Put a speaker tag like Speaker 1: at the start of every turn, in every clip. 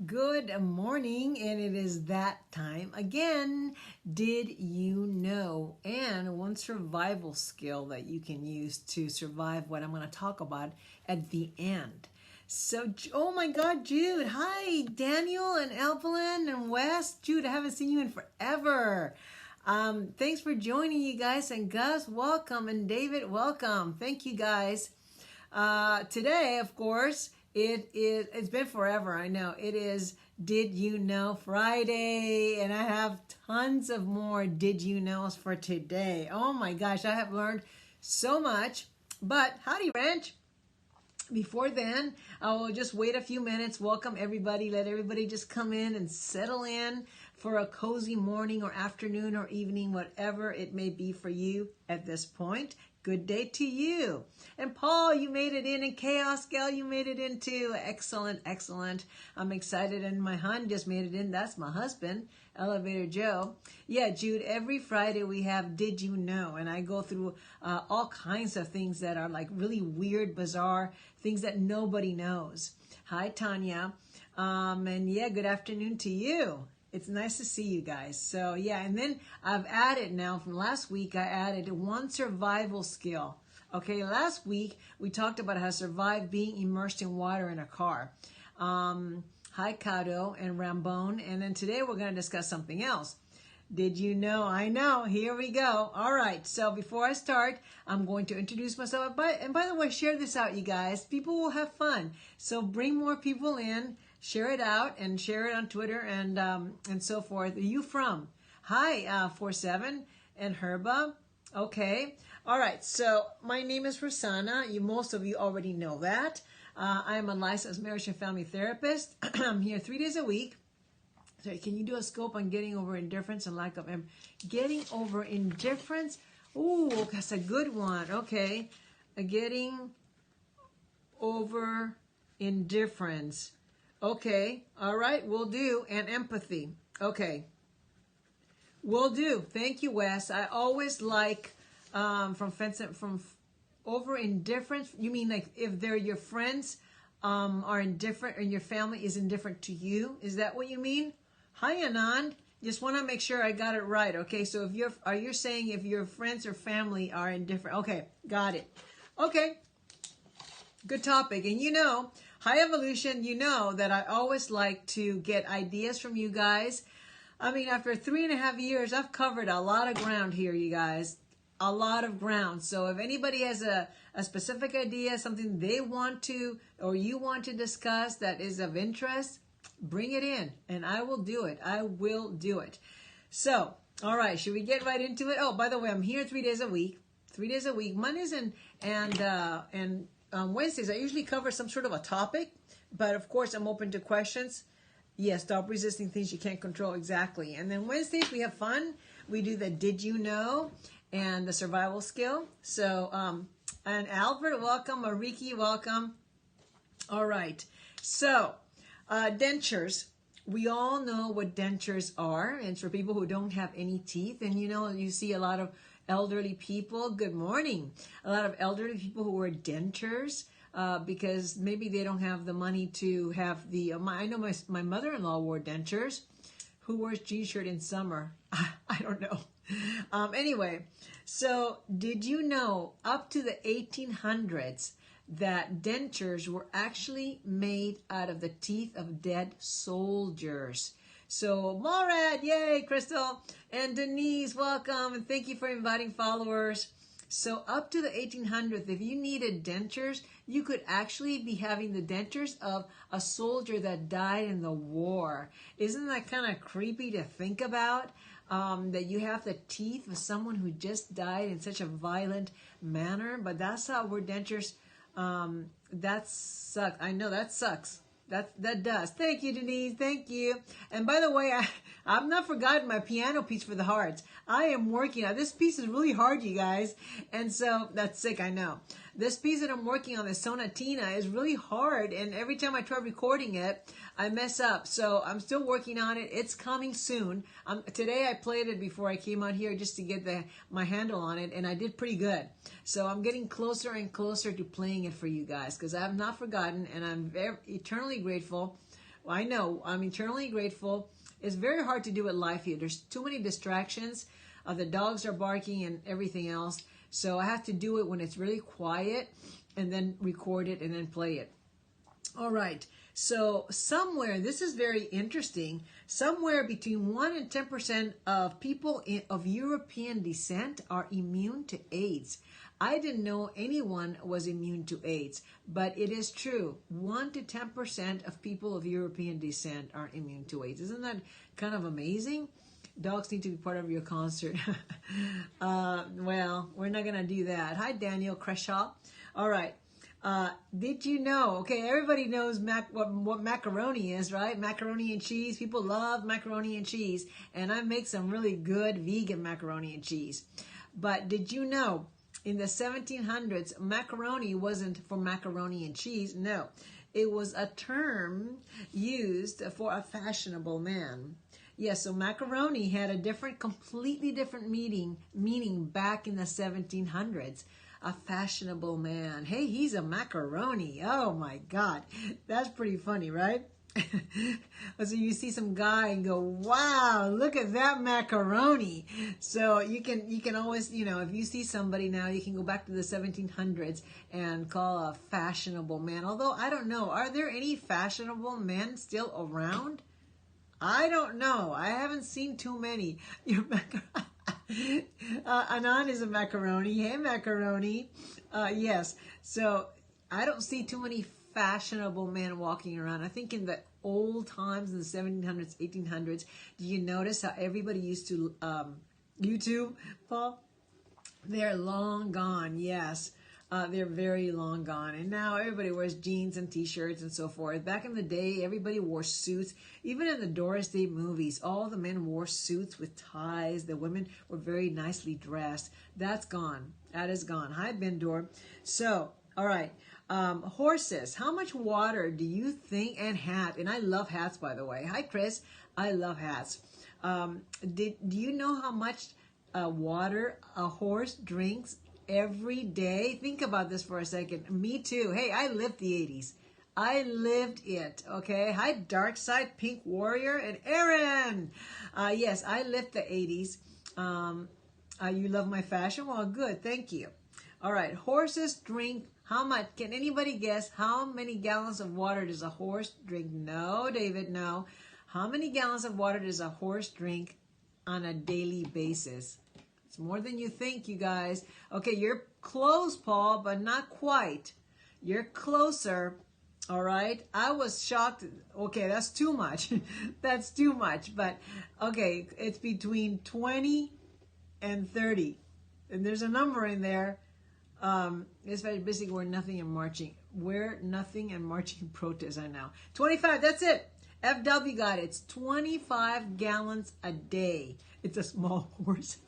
Speaker 1: Good morning, and it is that time again. Did you know? And one survival skill that you can use to survive what I'm going to talk about at the end. So, oh my God, Jude. Hi, Daniel and Evelyn and Wes. Jude, I haven't seen you in forever. Thanks for joining, you guys. And Gus, welcome. And David, welcome. Thank you, guys. Today, of course, it's been forever, I know. It is Did You Know Friday, and I have tons of more Did You Knows for today. Oh my gosh, I have learned so much. But howdy, Ranch. Before then, I will just wait a few minutes, welcome everybody, let everybody just come in and settle in for a cozy morning or afternoon or evening, whatever it may be for you at this point. Good day to you. And Paul, you made it in, and Chaos Gal, you made it in too. Excellent, excellent. I'm excited, and my hon just made it in. That's my husband, Elevator Joe. Yeah, Jude, every Friday we have Did You Know? And I go through all kinds of things that are like really weird, bizarre, things that nobody knows. Hi, Tanya. And yeah, good afternoon to you. It's nice to see you guys. So yeah, and then I've added now from last week, I added one survival skill. Okay, last week we talked about how to survive being immersed in water in a car. Hi, Kato and Rambone. And then today we're going to discuss something else. Did you know? I know. Here we go. All right. So before I start, I'm going to introduce myself. And by the way, share this out, you guys. People will have fun. So bring more people in. Share it out and share it on Twitter and so forth. Are you from? Hi, 47 and Herba. Okay. All right. So my name is Rosanna. Most of you already know that. I am a licensed marriage and family therapist. I'm here 3 days a week. So can you do a scope on getting over indifference and lack of getting over indifference? Ooh, that's a good one. Okay. Getting over indifference. Okay. All right. We'll do. And empathy. Okay. Will do. Thank you, Wes. I always like from over indifference. You mean like if they're your friends are indifferent and your family is indifferent to you? Is that what you mean? Hi, Anand. Just want to make sure I got it right. Okay, so if you're saying if your friends or family are indifferent? Okay, got it. Okay, good topic. And High Evolution, you know that I always like to get ideas from you guys. I mean, after 3.5 years, I've covered a lot of ground here, you guys. A lot of ground. So if anybody has a specific idea, something they want to or you want to discuss that is of interest, bring it in and I will do it. I will do it. So, all right, should we get right into it? Oh, by the way, I'm here 3 days a week. 3 days a week. Mondays and Wednesdays, I usually cover some sort of a topic, but of course, I'm open to questions. Yes, stop resisting things you can't control. Exactly. And then Wednesdays, we have fun. We do the Did You Know and the survival skill. So, and Albert, welcome. Mariki, welcome. All right. So, dentures. We all know what dentures are. And for people who don't have any teeth, and you see a lot of elderly people. Good morning. A lot of elderly people who wear dentures. Because maybe they don't have the money to have I know my mother-in-law wore dentures. Who wears jean shirt in summer? I don't know. Anyway, so did you know up to the 1800s that dentures were actually made out of the teeth of dead soldiers? So Morad, yay, Crystal, and Denise, welcome, and thank you for inviting followers. So up to the 1800s, if you needed dentures, you could actually be having the dentures of a soldier that died in the war. Isn't that kind of creepy to think about? That you have the teeth of someone who just died in such a violent manner. But that's how we're dentures. That sucks. I know that sucks. That does. Thank you, Denise. Thank you. And by the way, I've not forgotten my piano piece for the hearts. I am working on this piece is really hard, you guys. And so that's sick, I know. This piece that I'm working on, the sonatina, is really hard. And every time I try recording it, I mess up. So I'm still working on it. It's coming soon. Today I played it before I came out here just to get my handle on it. And I did pretty good. So I'm getting closer and closer to playing it for you guys because I have not forgotten. And I'm eternally grateful I know. I'm eternally grateful. It's very hard to do it live here. There's too many distractions. The dogs are barking and everything else. So I have to do it when it's really quiet and then record it and then play it. All right. So somewhere, this is very interesting, somewhere between 1 and 10% of people of European descent are immune to AIDS. I didn't know anyone was immune to AIDS, but it is true. 1 to 10% of people of European descent are immune to AIDS. Isn't that kind of amazing? Dogs need to be part of your concert. Well, we're not going to do that. Hi, Daniel Creshaw. All right. Did you know? Okay, everybody knows what macaroni is, right? Macaroni and cheese. People love macaroni and cheese. And I make some really good vegan macaroni and cheese. But did you know, in the 1700s, macaroni wasn't for macaroni and cheese. No, it was a term used for a fashionable man. Yes, so macaroni had a completely different meaning back in the 1700s. A fashionable man. Hey, he's a macaroni. Oh my God. That's pretty funny, right? So you see some guy and go, wow, look at that macaroni. So you can always, if you see somebody now, you can go back to the 1700s and call a fashionable man. Although I don't know, are there any fashionable men still around? I don't know. I haven't seen too many. Anand is a macaroni. Hey, macaroni. Yes. So I don't see too many fashionable men walking around. I think in the old times, in the 1700s, 1800s, do you notice how everybody used to YouTube, Paul? They're long gone. Yes. They're very long gone. And now everybody wears jeans and t-shirts and so forth. Back in the day, everybody wore suits. Even in the Doris Day movies, all the men wore suits with ties. The women were very nicely dressed. That's gone. That is gone. Hi, Bendor. So, all right. Horses. How much water do you think, and hat, and I love hats, by the way. Hi, Chris. I love hats. Do you know how much water a horse drinks every day? Think about this for a second. Me too. Hey, I lived the 80s. I lived it. Okay. Hi, Dark Side, Pink Warrior, and Aaron. Yes, I lived the 80s. You love my fashion? Well, good. Thank you. All right. Horses drink how much? Can anybody guess how many gallons of water does a horse drink? No, David, no. How many gallons of water does a horse drink on a daily basis? It's more than you think, you guys. Okay, you're close, Paul, but not quite. You're closer, all right? I was shocked. Okay, that's too much. That's too much. But, okay, it's between 20 and 30. And there's a number in there. It's basically we're nothing and marching. We're nothing and marching protest, I know. 25, that's it. FW got it. It's 25 gallons a day. It's a small horse.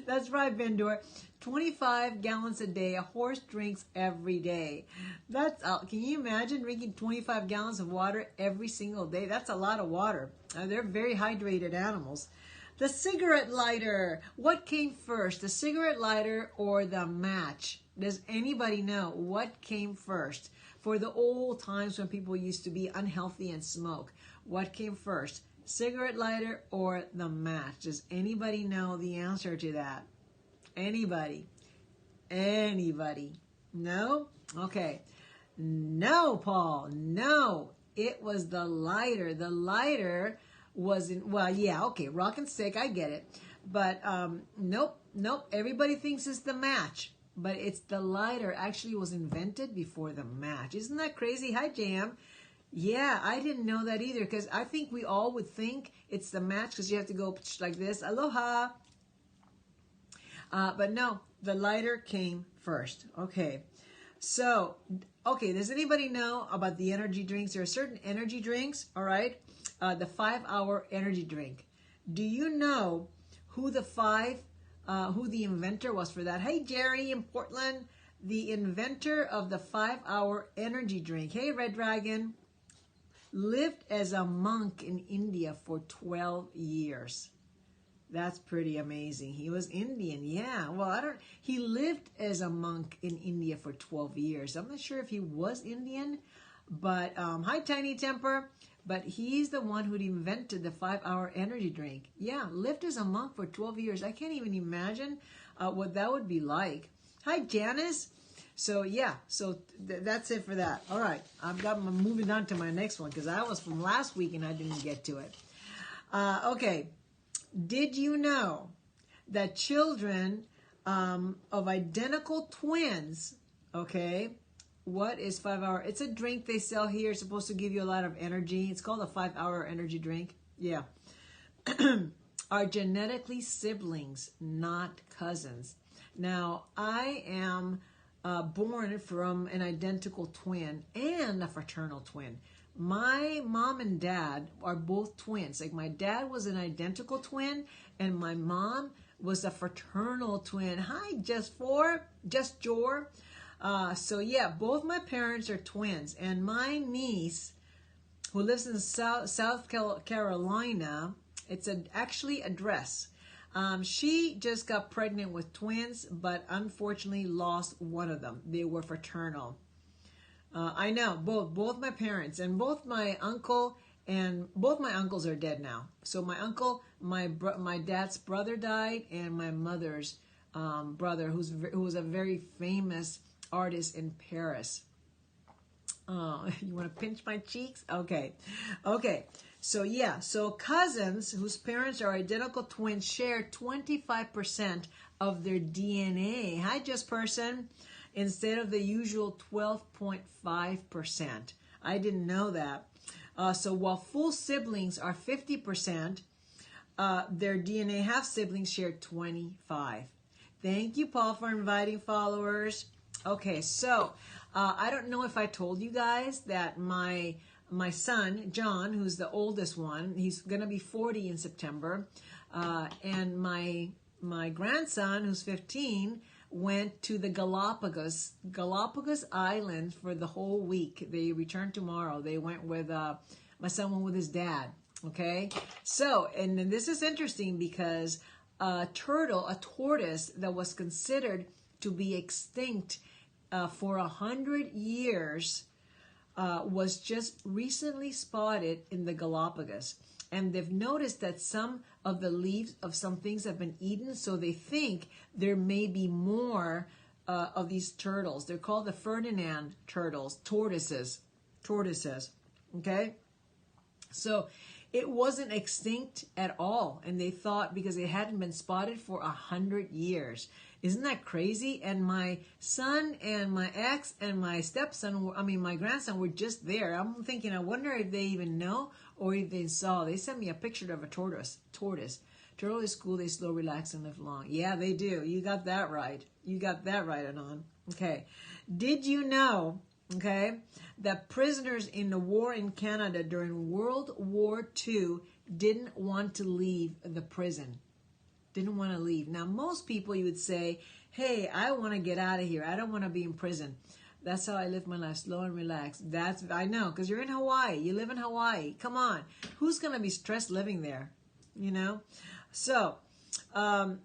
Speaker 1: That's right, Bendor. 25 gallons a day. A horse drinks every day. Can you imagine drinking 25 gallons of water every single day? That's a lot of water. They're very hydrated animals. The cigarette lighter. What came first, the cigarette lighter or the match? Does anybody know what came first? For the old times when people used to be unhealthy and smoke, what came first? Cigarette lighter or the match? Does anybody know the answer to that? Anybody? Anybody? No? Okay. No, Paul. No. It was the lighter. The lighter was in, well, yeah, okay, rock and stick, I get it. But nope. Everybody thinks it's the match. But it's the lighter actually was invented before the match. Isn't that crazy? Hi, Jam. Yeah, I didn't know that either, because I think we all would think it's the match because you have to go like this. Aloha. But no, the lighter came first. Okay. So, okay, does anybody know about the energy drinks? There are certain energy drinks, all right? The 5-hour energy drink. Do you know who the inventor was for that? Hey, Jerry in Portland, the inventor of the 5-hour energy drink. Hey, Red Dragon. Lived as a monk in India for 12 years. That's pretty amazing. He was Indian, yeah. Well, he lived as a monk in India for 12 years. I'm not sure if he was Indian, But hi, Tiny Temper. But he's the one who invented the 5-hour energy drink. Yeah, lived as a monk for 12 years. I can't even imagine what that would be like. Hi, Janice. So yeah, so that's it for that. All right, I'm moving on to my next one because that was from last week and I didn't get to it. Okay, did you know that children of identical twins, okay, what is 5-hour? It's a drink they sell here. It's supposed to give you a lot of energy. It's called a 5-hour energy drink. Yeah. Are genetically siblings, not cousins. Now, I am born from an identical twin and a fraternal twin. My mom and dad are both twins. Like my dad was an identical twin and my mom was a fraternal twin. Hi, Just Jor. So yeah, both my parents are twins, and my niece, who lives in South Carolina, it's actually a dress. She just got pregnant with twins, but unfortunately lost one of them. They were fraternal. I know both my parents and both my uncle and both my uncles are dead now. So my uncle, my dad's brother died, and my mother's brother, who was a very famous artist in Paris. You want to pinch my cheeks? Okay. So yeah, so cousins whose parents are identical twins share 25% of their DNA. Hi, Just Person. Instead of the usual 12.5%. I didn't know that. So while full siblings are 50%, their DNA half siblings share 25. Thank you, Paul, for inviting followers. Okay, so I don't know if I told you guys that my son, John, who's the oldest one, he's going to be 40 in September, and my grandson, who's 15, went to the Galapagos Islands for the whole week. They return tomorrow. They went with, my son went with his dad, okay? So, and then this is interesting because a tortoise that was considered to be extinct for 100 years was just recently spotted in the Galapagos. And they've noticed that some of the leaves of some things have been eaten, so they think there may be more of these turtles. They're called the Ferdinand tortoises, okay? So it wasn't extinct at all, and they thought because it hadn't been spotted for 100 years. Isn't that crazy? And my son and my ex and my stepson, my grandson were just there. I'm thinking, I wonder if they even know or if they saw. They sent me a picture of a tortoise. Turtle is cool, they slow, relax, and live long. Yeah, they do. You got that right. Anon. Okay. Did you know, okay, that prisoners in the war in Canada during World War II didn't want to leave the prison? Didn't want to leave. Now, most people, you would say, hey, I want to get out of here. I don't want to be in prison. That's how I live my life, slow and relaxed. I know, because you're in Hawaii. You live in Hawaii. Come on. Who's going to be stressed living there? You know? So, of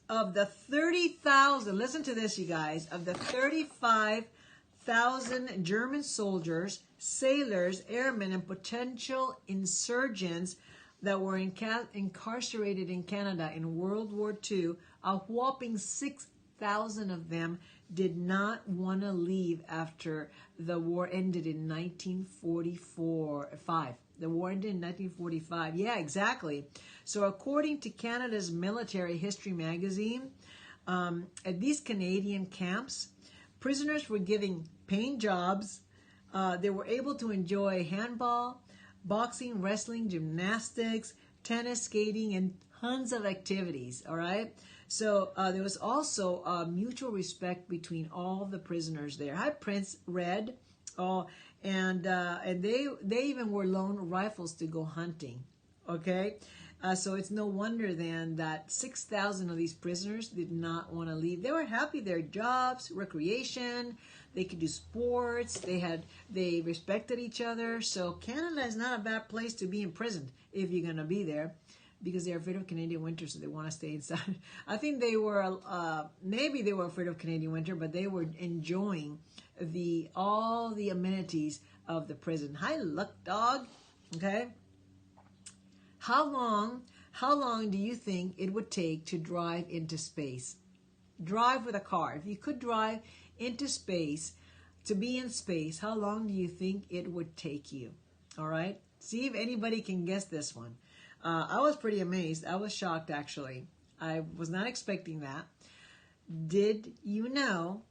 Speaker 1: the 30,000, listen to this, you guys, of the 35,000 German soldiers, sailors, airmen, and potential insurgents that were incarcerated in Canada in World War II, a whopping 6,000 of them did not want to leave after the war ended in 1945. The war ended in 1945. Yeah, exactly. So according to Canada's Military History magazine, at these Canadian camps, prisoners were given paying jobs. They were able to enjoy handball, boxing, wrestling, gymnastics, tennis, skating, and tons of activities, all right? So there was also mutual respect between all the prisoners there. Hi, Prince Red. And they even were loaned rifles to go hunting, okay? So it's no wonder then that 6,000 of these prisoners did not want to leave. They were happy, their jobs, recreation, they could do sports, they respected each other. So Canada is not a bad place to be imprisoned if you're going to be there, because they're afraid of Canadian winter, so they want to stay inside. I think they were, maybe they were afraid of Canadian winter, but they were enjoying the all the amenities of the prison. Hi, Luck Dog. Okay. How long do you think it would take to drive into space? Drive with a car. If you could drive into space, to be in space, how long do you think it would take you? All right. See if anybody can guess this one. I was pretty amazed. I was shocked, actually. I was not expecting that. Did you know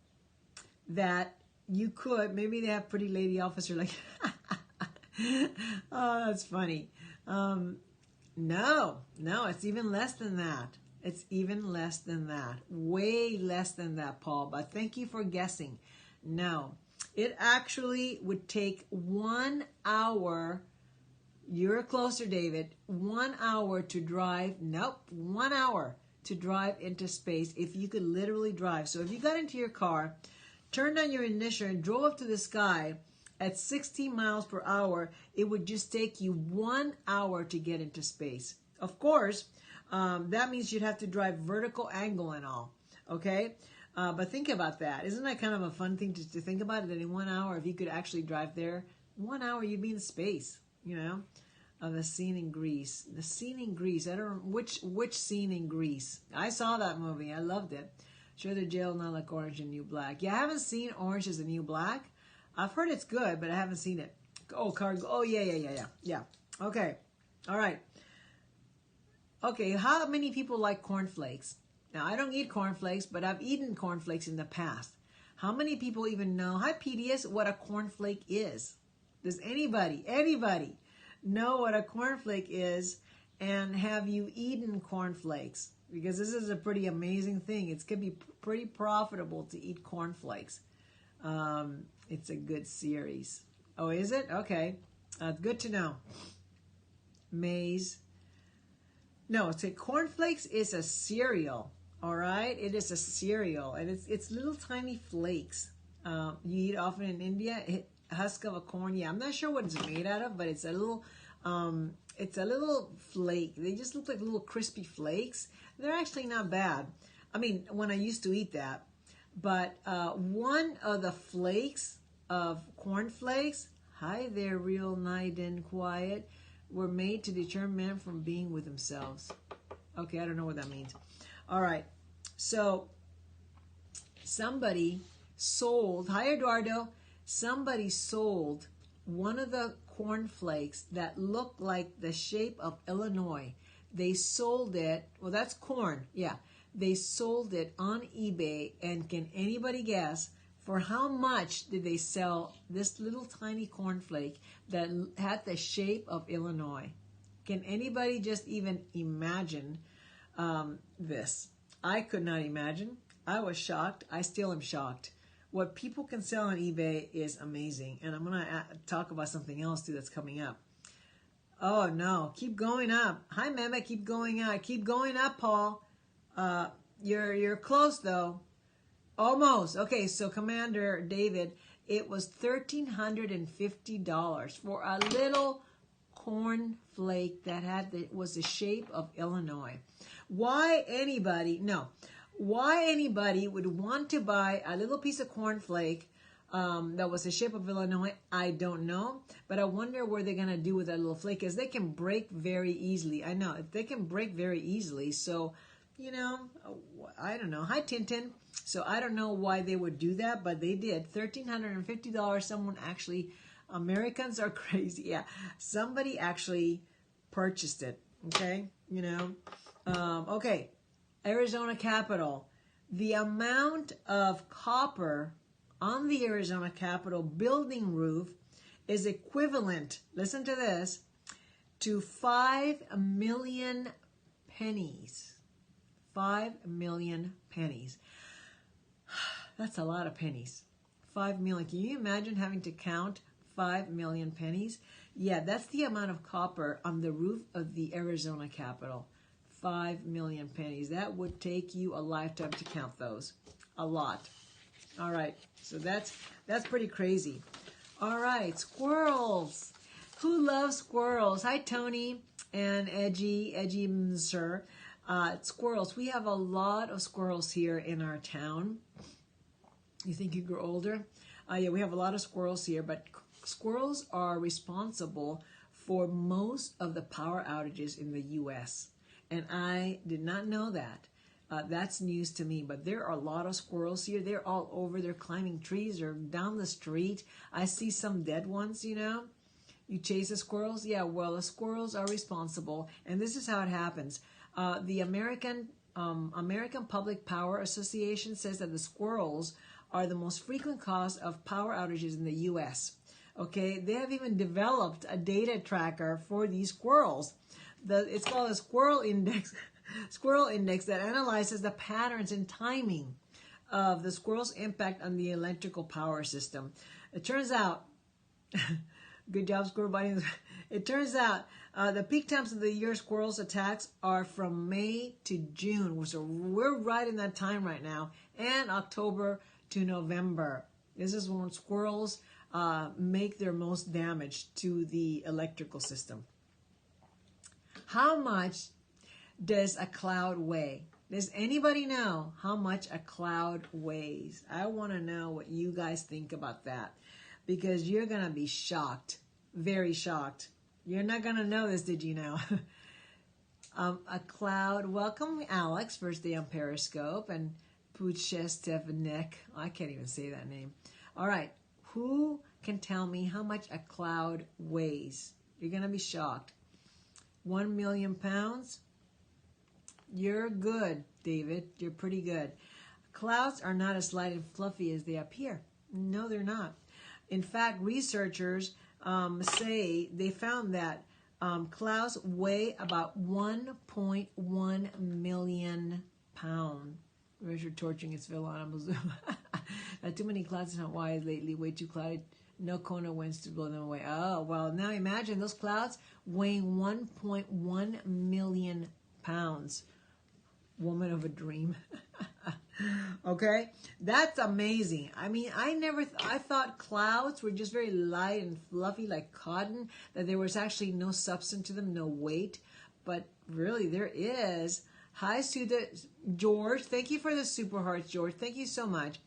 Speaker 1: that you could, maybe they have pretty lady officer like, oh, that's funny. No, it's even less than that. It's even less than that. Way less than that, Paul. But thank you for guessing. No, it actually would take 1 hour. You're closer, David. 1 hour to drive. Nope, 1 hour to drive into space if you could literally drive. So if you got into your car, turned on your ignition, and drove up to the sky at 60 miles per hour, it would just take you 1 hour to get into space. Of course, that means you'd have to drive vertical angle and all. Okay? But think about that. Isn't that kind of a fun thing to think about? That in 1 hour, if you could actually drive there, 1 hour you'd be in space. You know, the scene in Greece. The scene in Greece. I don't know which scene in Greece. I saw that movie. I loved it. Sure, the jail not like Orange and New Black. Yeah, I haven't seen Orange is the New Black. I've heard it's good, but I haven't seen it. Oh, cargo. Oh, yeah. Okay. All right. Okay, how many people like cornflakes? Now, I don't eat cornflakes, but I've eaten cornflakes in the past. How many people even know, hi PDS, what a cornflake is? Does anybody know what a cornflake is? And have you eaten cornflakes? Because this is a pretty amazing thing. It could be pretty profitable to eat cornflakes. It's a good series. Oh, is it? Okay. Good to know. Maize. No, it's cornflakes is a cereal. All right? It is a cereal. And it's little tiny flakes. You eat often in India. Husk of a corn. Yeah, I'm not sure what it's made out of, but it's a little flake. They just look like little crispy flakes. They're actually not bad. I mean, when I used to eat that. But one of the flakes of cornflakes, hi there, real nice and quiet, were made to deter men from being with themselves. Okay, I don't know what that means. All right, so somebody sold, hi Eduardo, somebody sold one of the cornflakes that looked like the shape of Illinois. They sold it, well, that's corn, yeah. They sold it on eBay, and can anybody guess for how much did they sell this little tiny cornflake that had the shape of Illinois? Can anybody just even imagine this? I could not imagine. I was shocked. I still am shocked. What people can sell on eBay is amazing, and I'm going to talk about something else too that's coming up. Oh no, keep going up. Hi Mema, keep going up. Keep going up, Paul. You're close though. Almost. Okay, so Commander David, it was $1,350 for a little cornflake that was the shape of Illinois. Why anybody would want to buy a little piece of cornflake that was the shape of Illinois, I don't know. But I wonder what they're going to do with that little flake, because they can break very easily. I know, they can break very easily. So, you know, I don't know. Hi, Tintin. So I don't know why they would do that, but they did. $1,350. Someone actually, Americans are crazy. Yeah, somebody actually purchased it. Okay, you know. Okay, Arizona Capitol. The amount of copper on the Arizona Capitol building roof is equivalent, listen to this, to 5 million pennies. 5 million pennies. That's a lot of pennies. 5 million. Can you imagine having to count 5 million pennies? Yeah, that's the amount of copper on the roof of the Arizona Capitol. 5 million pennies. That would take you a lifetime to count those. A lot. All right. So that's pretty crazy. All right. Squirrels. Who loves squirrels? Hi, Tony and Edgy sir. Squirrels. We have a lot of squirrels here in our town. You think you grow older? Yeah, we have a lot of squirrels here, but squirrels are responsible for most of the power outages in the U.S. And I did not know that. That's news to me, but there are a lot of squirrels here. They're all over. They're climbing trees or down the street. I see some dead ones, you know. You chase the squirrels? Yeah, well, the squirrels are responsible. And this is how it happens. The American Public Power Association says that the squirrels are the most frequent cause of power outages in the U.S. Okay, they have even developed a data tracker for these squirrels. It's called a Squirrel Index. Squirrel Index that analyzes the patterns and timing of the squirrel's impact on the electrical power system. It turns out, good job, Squirrel Buddy. It turns out the peak times of the year squirrels attacks are from May to June. So we're right in that time right now, and October to November. This is when squirrels make their most damage to the electrical system. How much does a cloud weigh? Does anybody know how much a cloud weighs? I want to know what you guys think about that, because you're going to be shocked, very shocked. You're not going to know this, did you know? A cloud, welcome Alex, first day on Periscope, and Puchestevanek. I can't even say that name. All right, who can tell me how much a cloud weighs? You're going to be shocked. 1 million pounds? You're good, David. You're pretty good. Clouds are not as light and fluffy as they appear. No, they're not. In fact, researchers say they found that clouds weigh about 1.1 million pounds. Where's your torching its animals? Too many clouds in Hawaii lately. Way too cloudy. No Kona winds to blow them away. Oh, well, now imagine those clouds weighing 1.1 million pounds. Woman of a dream. Okay, that's amazing. I mean, I thought clouds were just very light and fluffy like cotton, that there was actually no substance to them, no weight, but really there is. Hi to the George. Thank you for the super hearts, George. Thank you so much.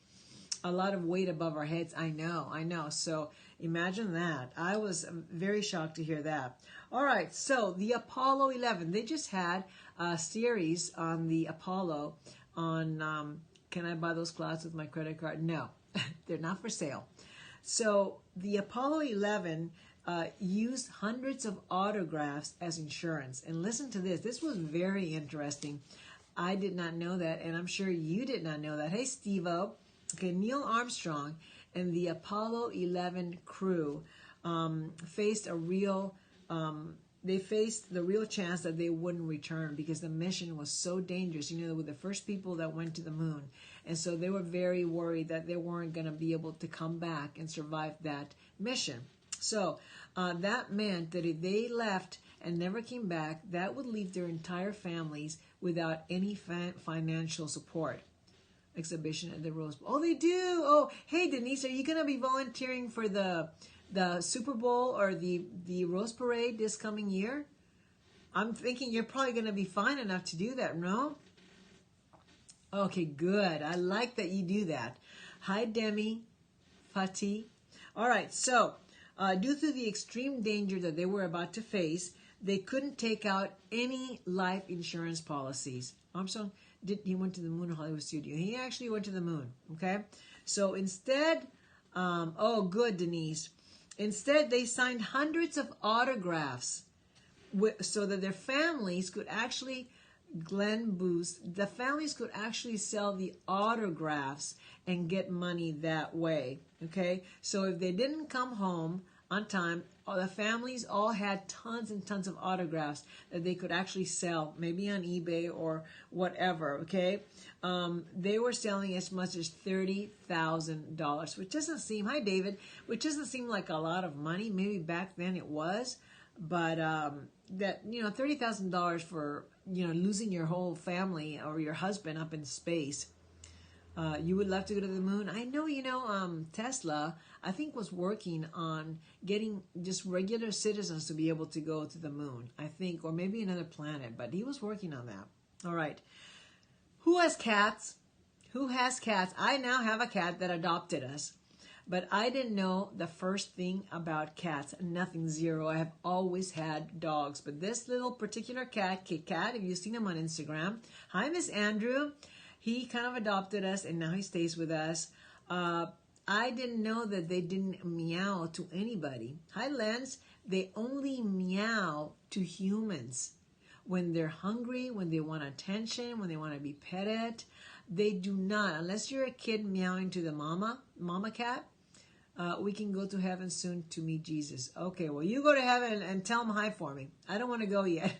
Speaker 1: A lot of weight above our heads. I know. So imagine that. I was very shocked to hear that. All right, so the Apollo 11, they just had a series on the Apollo on, can I buy those clouds with my credit card? No, they're not for sale. So the Apollo 11 used hundreds of autographs as insurance. And listen to this. This was very interesting. I did not know that, and I'm sure you did not know that. Hey, Steve-O. Okay, Neil Armstrong and the Apollo 11 crew faced the real chance that they wouldn't return because the mission was so dangerous. You know, they were the first people that went to the moon. And so they were very worried that they weren't going to be able to come back and survive that mission. So that meant that if they left and never came back, that would leave their entire families without any financial support. Exhibition at the Rose Bowl. Oh, they do. Oh, hey, Denise, are you going to be volunteering for the Super Bowl or the Rose Parade this coming year? I'm thinking you're probably going to be fine enough to do that, no? Okay, good. I like that you do that. Hi, Demi, Fatih. All right, so due to the extreme danger that they were about to face, they couldn't take out any life insurance policies. Armstrong he went to the moon Hollywood studio. He actually went to the moon. Okay, so instead, oh, good, Denise. Instead, they signed hundreds of autographs so that their families could actually, Glenn Booth, the families could actually sell the autographs and get money that way. Okay, so if they didn't come home on time, the families all had tons and tons of autographs that they could actually sell, maybe on eBay or whatever, okay? They were selling as much as $30,000, which doesn't seem, hi David, which doesn't seem like a lot of money. Maybe back then it was, but that, you know, $30,000 for, you know, losing your whole family or your husband up in space. You would love to go to the moon. I know, you know, Tesla, I think, was working on getting just regular citizens to be able to go to the moon, I think, or maybe another planet, but he was working on that. All right. Who has cats? Who has cats? I now have a cat that adopted us. But I didn't know the first thing about cats. Nothing, zero. I have always had dogs. But this little particular cat, Kit Kat, if you've seen him on Instagram. Hi, Miss Andrew. He kind of adopted us and now he stays with us. I didn't know that they didn't meow to anybody. Hi, Lens. They only meow to humans. When they're hungry, when they want attention, when they want to be petted, they do not. Unless you're a kid meowing to the mama cat, we can go to heaven soon to meet Jesus. Okay, well, you go to heaven and tell him hi for me. I don't want to go yet.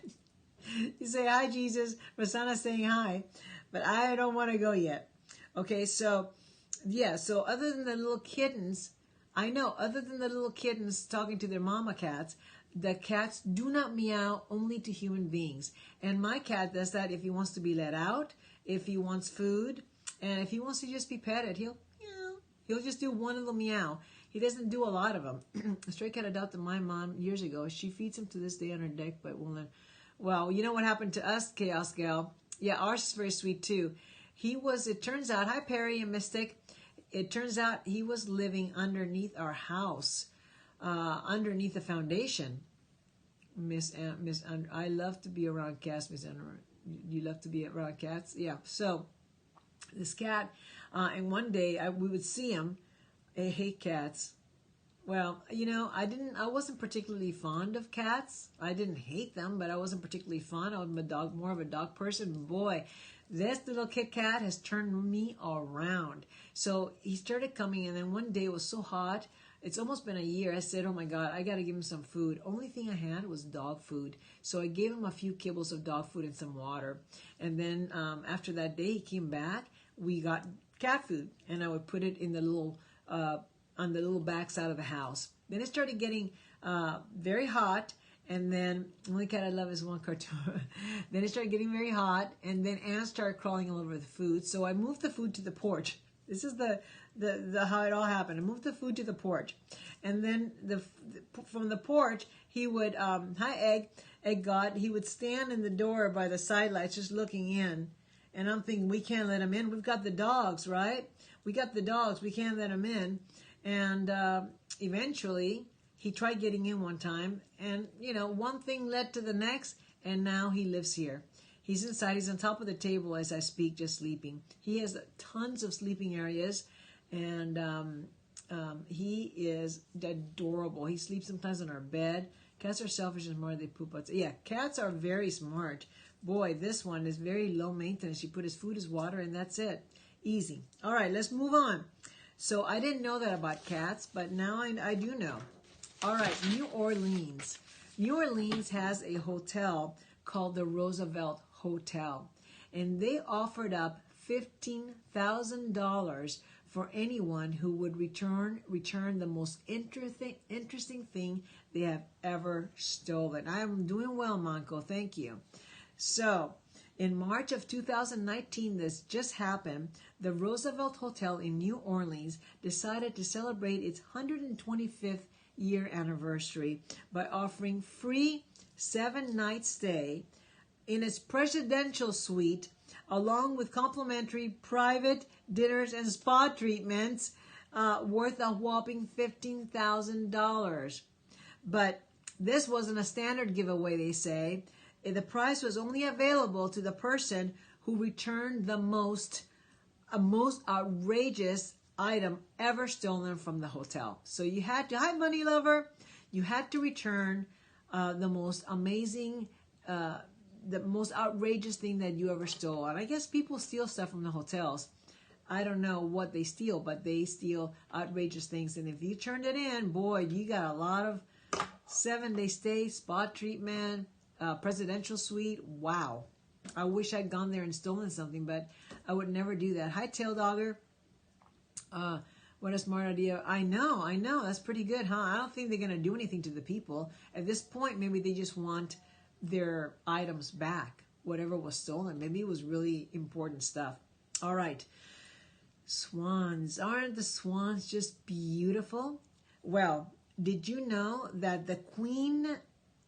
Speaker 1: You say, hi, Jesus. Rosanna's saying hi, but I don't want to go yet. Okay, so, yeah, so other than the little kittens, I know, other than the little kittens talking to their mama cats, the cats do not meow only to human beings. And my cat does that if he wants to be let out, if he wants food, and if he wants to just be petted, he'll meow. He'll just do one little meow. He doesn't do a lot of them. A stray cat adopted my mom years ago. She feeds him to this day on her deck, but will not. Well, you know what happened to us, Chaos Gal? Yeah, ours is very sweet too. It turns out, hi Perry and Mystic. It turns out he was living underneath our house. Underneath the foundation. I love to be around cats, Miss Andrew. You love to be around cats? Yeah. So this cat, and one day we would see him. I hate cats. Well, you know, I wasn't particularly fond of cats. I didn't hate them, but I wasn't particularly fond. I was more of a dog person. Boy, this little Kit Kat has turned me around. So he started coming, and then one day it was so hot. It's almost been a year. I said, oh my God, I got to give him some food. Only thing I had was dog food. So I gave him a few kibbles of dog food and some water. And then after that day, he came back. We got cat food. And I would put it in the little, on the little back side of the house. Then it started getting very hot. And then, only cat I love is one cartoon. Then it started getting very hot. And then ants started crawling all over the food. So I moved the food to the porch. This is the how it all happened. I moved the food to the porch, and then from the porch he would hi Egg God. He would stand in the door by the sidelights just looking in, and I'm thinking we can't let him in. We've got the dogs, right? We got the dogs. We can't let him in, and eventually he tried getting in one time, and you know one thing led to the next, and now he lives here. He's inside. He's on top of the table as I speak, just sleeping. He has tons of sleeping areas, and he is adorable. He sleeps sometimes on our bed. Cats are selfish and smart. They poop outside. Yeah, cats are very smart. Boy, this one is very low maintenance. You put his food, his water, and that's it. Easy. All right, let's move on. So I didn't know that about cats, but now I do know. All right, New Orleans. New Orleans has a hotel called the Roosevelt Hotel, and they offered up $15,000 for anyone who would return the most interesting thing they have ever stolen. I am doing well, Manco. Thank you. So, in March of 2019, this just happened. The Roosevelt Hotel in New Orleans decided to celebrate its 125th year anniversary by offering free 7-night stay in its presidential suite, along with complimentary private dinners and spa treatments worth a whopping $15,000. But this wasn't a standard giveaway, they say. The prize was only available to the person who returned the most outrageous item ever stolen from the hotel. So you had to, hi money lover, you had to return the most amazing, the most outrageous thing that you ever stole. And I guess people steal stuff from the hotels. I don't know what they steal, but they steal outrageous things. And if you turned it in, boy, you got a lot of 7-day stay, spa treatment, presidential suite. Wow. I wish I'd gone there and stolen something, but I would never do that. Hi, Tail Dogger. What a smart idea. I know. That's pretty good, huh? I don't think they're going to do anything to the people. At this point, maybe they just want their items back, whatever was stolen. Maybe it was really important stuff. All right. Swans. Aren't the swans just beautiful? Well, did you know that the Queen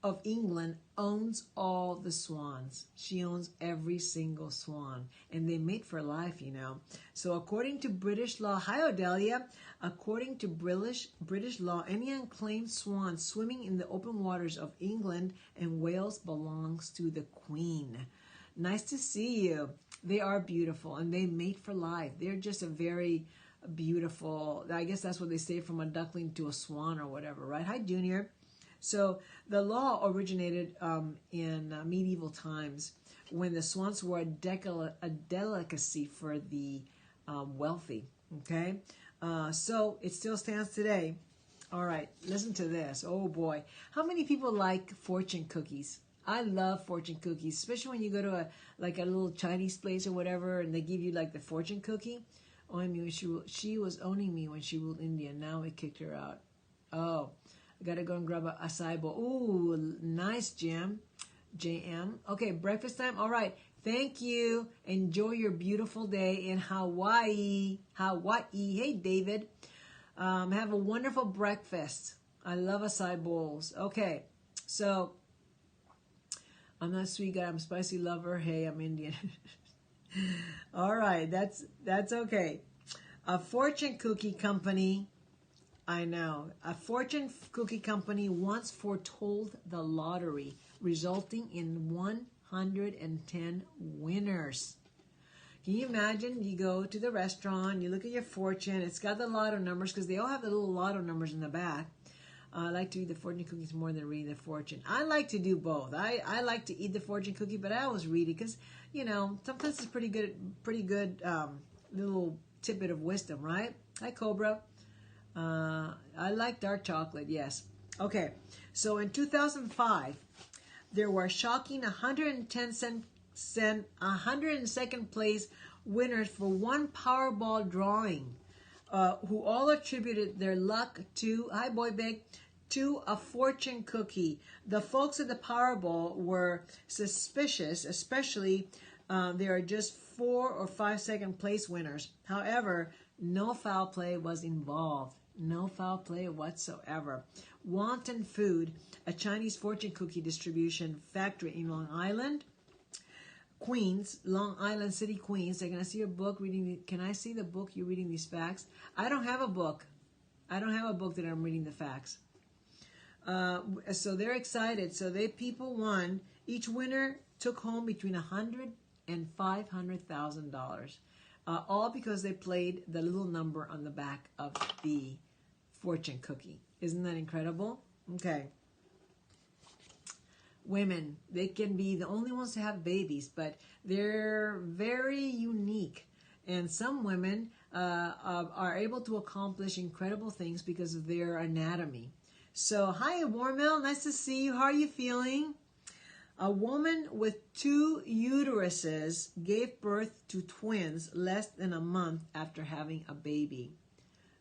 Speaker 1: of England owns all the swans. She owns every single swan, and they mate for life, you know. So according to British law, hi Odelia, according to British law, any unclaimed swan swimming in the open waters of England and Wales belongs to the Queen. Nice to see you. They are beautiful, and they mate for life. They're just a very beautiful, I guess that's what they say, from a duckling to a swan or whatever, right? Hi, Junior. So the law originated in medieval times when the swans were a delicacy for the wealthy, okay? So it still stands today. All right, listen to this. Oh boy. How many people like fortune cookies? I love fortune cookies, especially when you go to a little Chinese place or whatever, and they give you like the fortune cookie. Oh, I mean, she was owning me when she ruled India. Now we kicked her out. Oh. I gotta go and grab a acai bowl. Ooh, nice, Jim. JM. Okay, breakfast time. All right. Thank you. Enjoy your beautiful day in Hawaii. Hawaii. Hey, David. Have a wonderful breakfast. I love acai bowls. Okay, so I'm not a sweet guy. I'm a spicy lover. Hey, I'm Indian. All right, that's okay. A fortune cookie company. I know. A fortune cookie company once foretold the lottery, resulting in 110 winners. Can you imagine? You go to the restaurant, you look at your fortune, it's got the lotto numbers, because they all have the little lotto numbers in the back. I like to eat the fortune cookies more than reading the fortune. I like to do both. I like to eat the fortune cookie, but I always read it because, you know, sometimes it's pretty good little tidbit of wisdom, right? Hi, Cobra. I like dark chocolate, yes. Okay, so in 2005, there were shocking 102nd place winners for one Powerball drawing, who all attributed their luck to, hi Boy Big, to a fortune cookie. The folks at the Powerball were suspicious, especially there are just 4 or 5 second place winners. However, no foul play was involved. No foul play whatsoever. Wanton Food, a Chinese fortune cookie distribution factory in Long Island, Queens, Long Island City, Queens. Can I see your book reading? Can I see the book you're reading these facts? I don't have a book. I don't have a book that I'm reading the facts. So they're excited. So people won. Each winner took home between $100,000 and $500,000. All because they played the little number on the back of the fortune cookie. Isn't that incredible? Okay. Women, they can be the only ones to have babies, but they're very unique. And some women are able to accomplish incredible things because of their anatomy. So, hi, Warmel. Nice to see you. How are you feeling? A woman with 2 uteruses gave birth to twins less than a month after having a baby.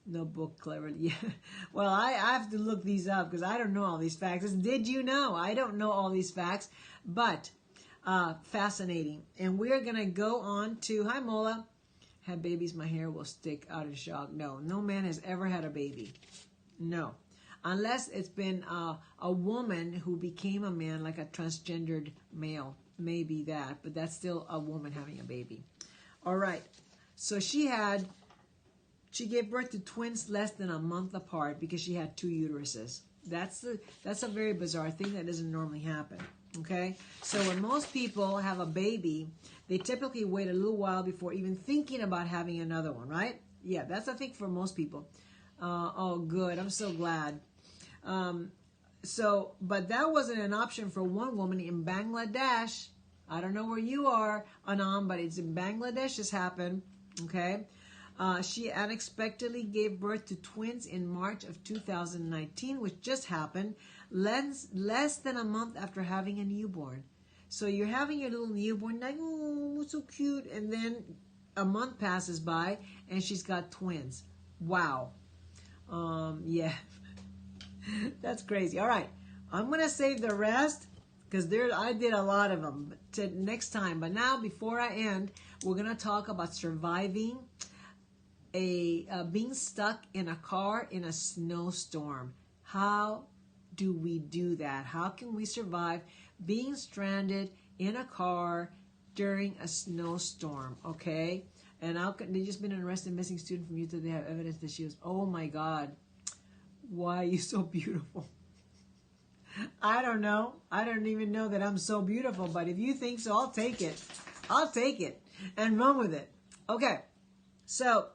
Speaker 1: No book, cleverly. Yeah. Well, I have to look these up because I don't know all these facts. Did you know? I don't know all these facts, but fascinating. And we're going to go on to, hi, Mola. Had babies, my hair will stick out of shock. No man has ever had a baby. No. Unless it's been a woman who became a man, like a transgendered male. Maybe that, but that's still a woman having a baby. All right. So she gave birth to twins less than a month apart because she had 2 uteruses. That's a very bizarre thing that doesn't normally happen. Okay? So when most people have a baby, they typically wait a little while before even thinking about having another one, right? Yeah, that's I think for most people. Oh, good. I'm so glad. But that wasn't an option for one woman in Bangladesh. I don't know where you are, Anam, but it's in Bangladesh this happened. Okay? She unexpectedly gave birth to twins in March of 2019, which just happened, less than a month after having a newborn. So you're having your little newborn, like, oh, so cute, and then a month passes by, and she's got twins. Wow. Yeah. That's crazy. All right. I'm going to save the rest because I did a lot of them to next time. But now, before I end, we're going to talk about surviving being stuck in a car in a snowstorm. How do we do that? How can we survive being stranded in a car during a snowstorm? Okay. And they just been an arrested missing student from Utah. They have evidence that she was, oh my God, why are you so beautiful? I don't know. I don't even know that I'm so beautiful, but if you think so, I'll take it. I'll take it and run with it. Okay. So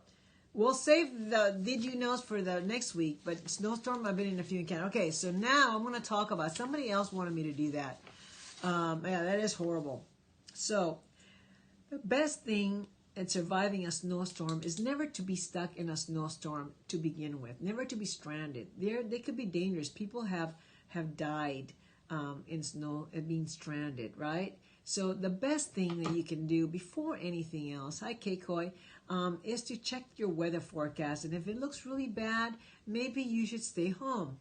Speaker 1: we'll save the did you knows for the next week, but snowstorm, I've been in a few in Canada. Okay, so now I'm going to talk about, somebody else wanted me to do that. Yeah, that is horrible. So the best thing in surviving a snowstorm is never to be stuck in a snowstorm to begin with, never to be stranded. They could be dangerous. People have died in snow and being stranded, right? So the best thing that you can do before anything else, hi Keikoi, is to check your weather forecast. And if it looks really bad, maybe you should stay home.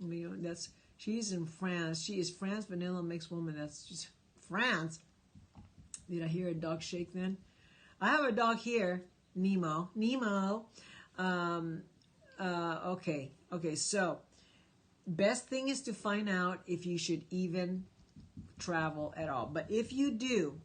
Speaker 1: You know, she's in France. She is France vanilla mixed woman. That's just France. Did I hear a dog shake then? I have a dog here, Nemo. Okay, so best thing is to find out if you should even travel at all. But if you do,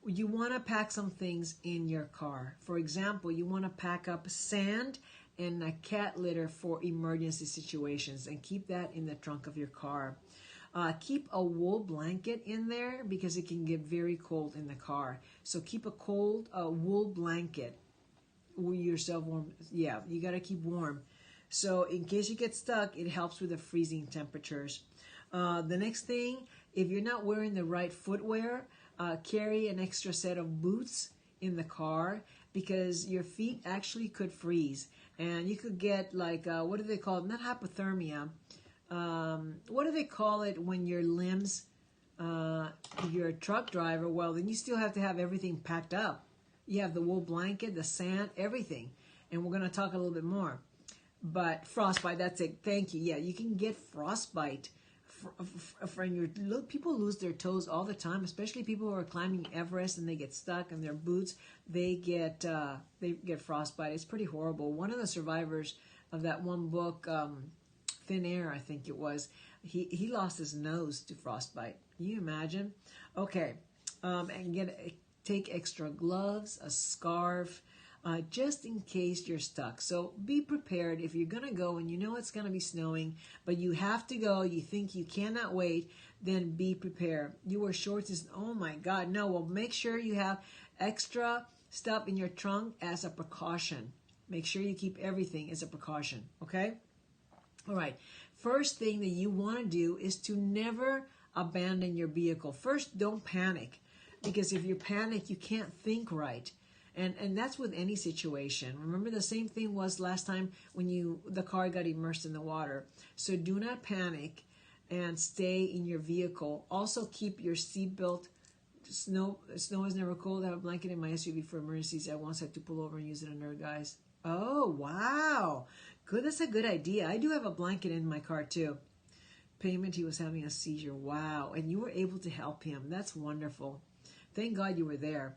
Speaker 1: you want to pack some things in your car. For example, you want to pack up sand and a cat litter for emergency situations and keep that in the trunk of your car. Keep a wool blanket in there because it can get very cold in the car. So keep a cold wool blanket. Yourself warm. Yeah, you got to keep warm. So in case you get stuck, it helps with the freezing temperatures. The next thing, if you're not wearing the right footwear, carry an extra set of boots in the car because your feet actually could freeze. And you could get like, what do they call it? Not hypothermia. What do they call it when your limbs, you're a truck driver? Well, then you still have to have everything packed up. You have the wool blanket, the sand, everything. And we're going to talk a little bit more. But frostbite, that's it. Thank you. Yeah, you can get frostbite. People lose their toes all the time, especially people who are climbing Everest and they get stuck in their boots. They get frostbite. It's pretty horrible. One of the survivors of that one book, Thin Air, I think it was, he lost his nose to frostbite. Can you imagine? Okay, and take extra gloves, a scarf, just in case you're stuck. So be prepared if you're going to go and you know it's going to be snowing, but you have to go, you think you cannot wait, then be prepared. You wear shorts, oh my God, no. Well, make sure you have extra stuff in your trunk as a precaution. Make sure you keep everything as a precaution, okay? All right, first thing that you want to do is to never abandon your vehicle. First, don't panic, because if you panic, you can't think right. And that's with any situation. Remember, the same thing was last time when the car got immersed in the water. So do not panic and stay in your vehicle. Also keep your seatbelt. Snow is never cold. I have a blanket in my SUV for emergencies. I once had to pull over and use it under guys. Oh, wow. Good. That's a good idea. I do have a blanket in my car too. Payment, he was having a seizure. Wow. And you were able to help him. That's wonderful. Thank God you were there.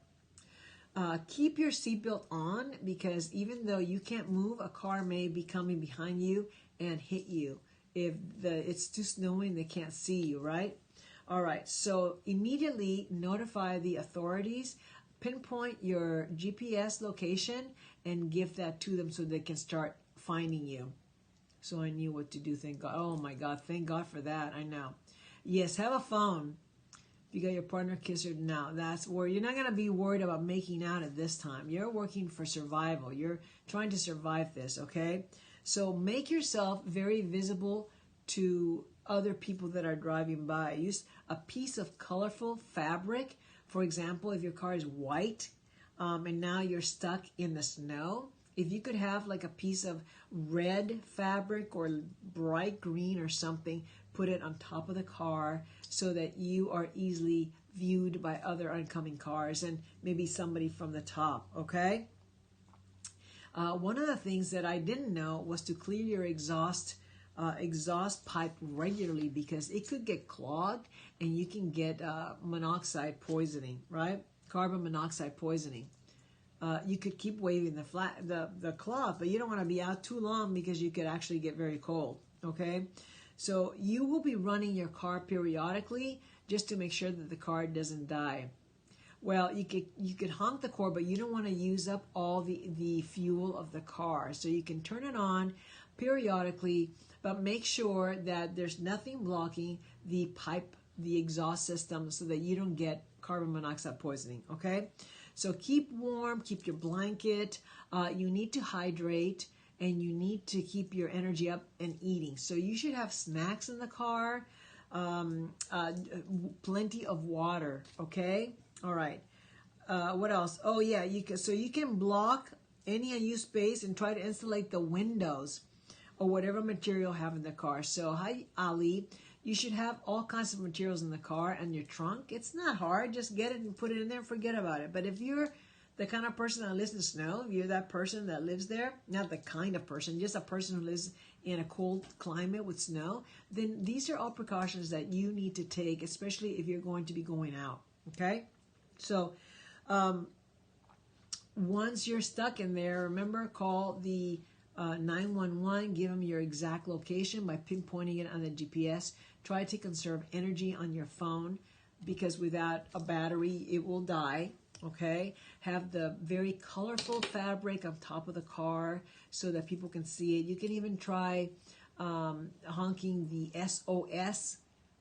Speaker 1: Keep your seatbelt on, because even though you can't move, a car may be coming behind you and hit you. If it's too snowing, they can't see you, right? All right, so immediately notify the authorities, pinpoint your GPS location, and give that to them so they can start finding you. So I knew what to do, thank God. Oh my God, thank God for that, I know. Yes, have a phone. If you got your partner, kiss her now. That's where you're not going to be worried about making out at this time. You're working for survival. You're trying to survive this, okay? So make yourself very visible to other people that are driving by. Use a piece of colorful fabric. For example, if your car is white and now you're stuck in the snow, if you could have like a piece of red fabric or bright green or something, put it on top of the car so that you are easily viewed by other oncoming cars and maybe somebody from the top, okay? One of the things that I didn't know was to clear your exhaust pipe regularly, because it could get clogged and you can get monoxide poisoning, right? Carbon monoxide poisoning. You could keep waving the cloth, but you don't want to be out too long because you could actually get very cold, okay? So you will be running your car periodically just to make sure that the car doesn't die. Well, you could honk the car, but you don't want to use up all the fuel of the car. So you can turn it on periodically, but make sure that there's nothing blocking the pipe, the exhaust system, so that you don't get carbon monoxide poisoning, okay? So keep warm, keep your blanket. You need to hydrate, and you need to keep your energy up and eating. So you should have snacks in the car, plenty of water, okay? All right. What else? Oh, yeah, you can block any unused space and try to insulate the windows or whatever material you have in the car. So, hi, Ali. You should have all kinds of materials in the car and your trunk. It's not hard. Just get it and put it in there and forget about it. But if you're the kind of person that lives in snow, if you're that person that lives there, not the kind of person, just a person who lives in a cold climate with snow, then these are all precautions that you need to take, especially if you're going to be going out, okay? So once you're stuck in there, remember, call the 911, give them your exact location by pinpointing it on the GPS. Try to conserve energy on your phone because without a battery, it will die, okay? Have the very colorful fabric on top of the car so that people can see it. You can even try honking the SOS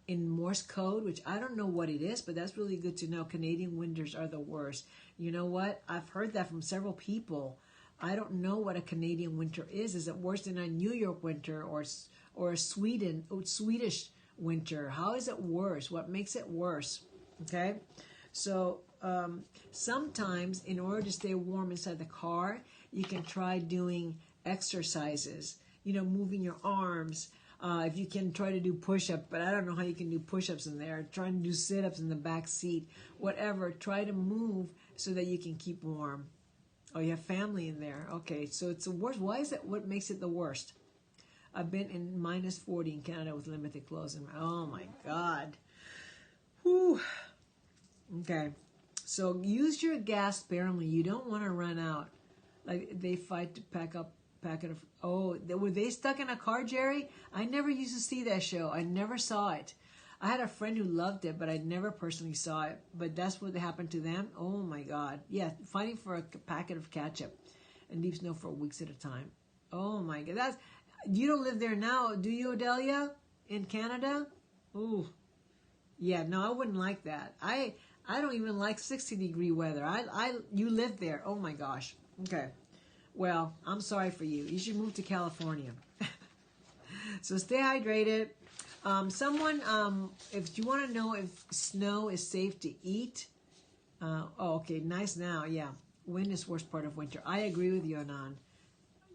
Speaker 1: in Morse code, which I don't know what it is, but that's really good to know. Canadian winters are the worst. You know what? I've heard that from several people. I don't know what a Canadian winter is. Is it worse than a New York winter or a Swedish winter? How is it worse? What makes it worse? Okay, so sometimes in order to stay warm inside the car, you can try doing exercises. You know, moving your arms. If you can try to do push-ups, but I don't know how you can do push-ups in there. Trying to do sit-ups in the back seat, whatever. Try to move so that you can keep warm. Oh, you have family in there. Okay, so it's the worst. Why is it? What makes it the worst? I've been in minus 40 in Canada with limited clothes. Oh my God. Whew. Okay, so use your gas sparingly. You don't want to run out. Like they fight to pack up packet of. Oh, were they stuck in a car, Jerry? I never used to see that show. I never saw it. I had a friend who loved it, but I never personally saw it. But that's what happened to them. Oh my God. Yeah, fighting for a packet of ketchup and deep snow for weeks at a time. Oh my God. You don't live there now, do you, Odelia? In Canada? Ooh. Yeah, no, I wouldn't like that. I don't even like 60-degree weather. You live there. Oh my gosh. Okay. Well, I'm sorry for you. You should move to California. So stay hydrated. If you want to know if snow is safe to eat, okay, nice now, yeah. Wind is worst part of winter. I agree with you, Anand.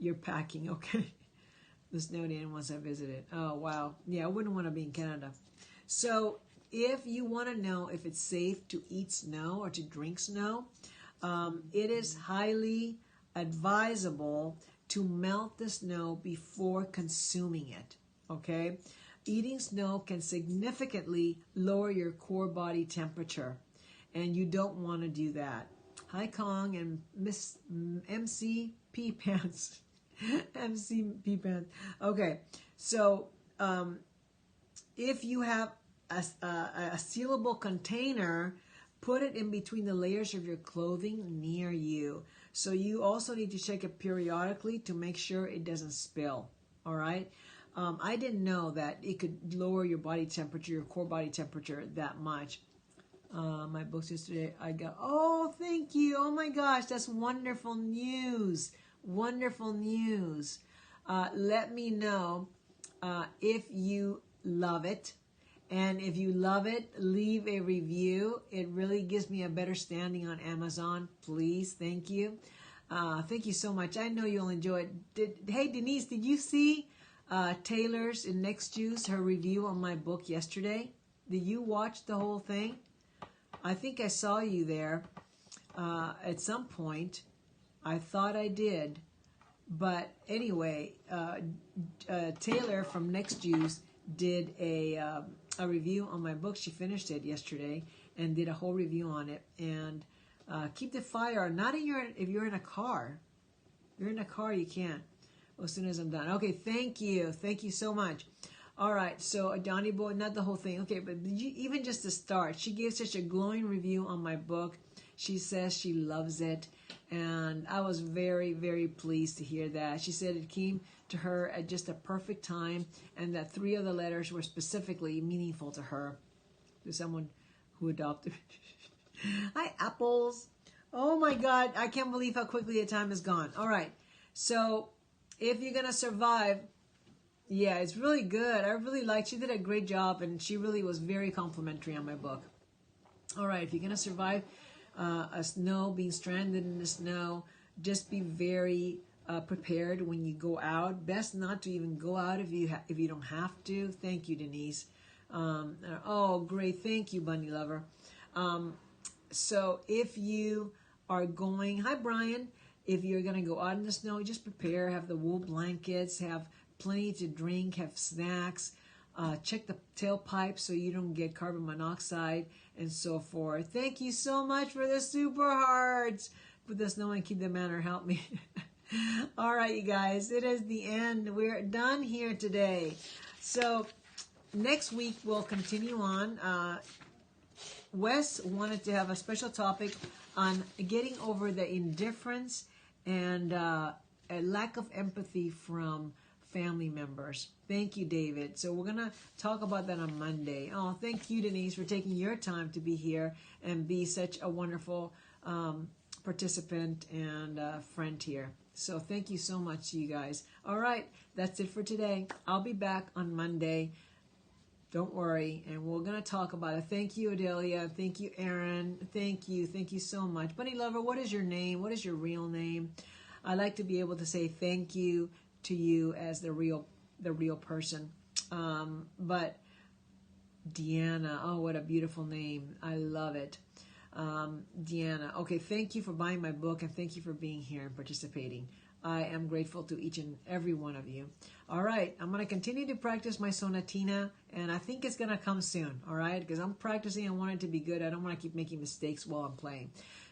Speaker 1: You're packing, okay. The snowed in once I visited. Oh, wow. Yeah, I wouldn't want to be in Canada. So if you want to know if it's safe to eat snow or to drink snow, it is highly advisable to melt the snow before consuming it, okay? Eating snow can significantly lower your core body temperature, and you don't want to do that. Hi, Kong and Miss MC P Pants. MC P Pants. Okay, so if you have a sealable container, put it in between the layers of your clothing near you. So you also need to check it periodically to make sure it doesn't spill, all right? I didn't know that it could lower your body temperature, your core body temperature that much. My books yesterday, oh, thank you. Oh my gosh, that's wonderful news. Wonderful news. Let me know if you love it. And if you love it, leave a review. It really gives me a better standing on Amazon. Please, thank you. Thank you so much. I know you'll enjoy it. Hey, Denise, did you see Taylor's in Next Juice, her review on my book yesterday? Did you watch the whole thing? I think I saw you there at some point. I thought I did. But anyway, Taylor from Next Juice did a review on my book. She finished it yesterday and did a whole review on it. And keep the fire, not in if you're in a car. If you're in a car, you can't. As soon as I'm done. Okay, thank you. Thank you so much. All right, so Donnie Boy, not the whole thing. Okay, but even just the start, she gave such a glowing review on my book. She says she loves it, and I was very, very pleased to hear that. She said it came to her at just a perfect time, and that 3 of the letters were specifically meaningful to her. To someone who adopted. Hi, apples. Oh my God, I can't believe how quickly the time is gone. All right, so if you're gonna survive, yeah, it's really good. I really liked. She did a great job, and she really was very complimentary on my book. All right, if you're gonna survive a snow, being stranded in the snow, just be very prepared when you go out. Best not to even go out if you don't have to. Thank you, Denise. Oh, great. Thank you, Bunny Lover. So if you are going, hi, Brian. If you're going to go out in the snow, just prepare. Have the wool blankets. Have plenty to drink. Have snacks. Check the tailpipe so you don't get carbon monoxide and so forth. Thank you so much for the super hearts. Put the snow and keep the manor. Help me. All right, you guys. It is the end. We're done here today. So next week we'll continue on. Wes wanted to have a special topic on getting over the indifference and a lack of empathy from family members. Thank you, David. So we're going to talk about that on Monday. Oh, thank you, Denise, for taking your time to be here and be such a wonderful participant and friend here. So thank you so much to you guys. All right, that's it for today. I'll be back on Monday. Don't worry, and we're going to talk about it. Thank you, Adelia. Thank you, Aaron. Thank you. Thank you so much. Bunny Lover, what is your name? What is your real name? I like to be able to say thank you to you as the real person. But Deanna, oh, what a beautiful name. I love it. Deanna, okay, thank you for buying my book, and thank you for being here and participating. I am grateful to each and every one of you. All right, I'm going to continue to practice my sonatina, and I think it's going to come soon, all right? Because I'm practicing, I want it to be good. I don't want to keep making mistakes while I'm playing.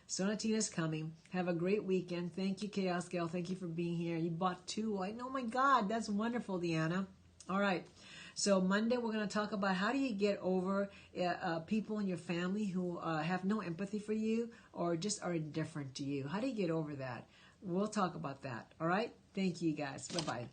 Speaker 1: Sonatina's coming. Have a great weekend. Thank you, Chaos Gal. Thank you for being here. You bought 2. I know, my God, that's wonderful, Deanna. All right. So Monday we're going to talk about how do you get over people in your family who have no empathy for you or just are indifferent to you. How do you get over that? We'll talk about that. All right? Thank you, guys. Bye-bye.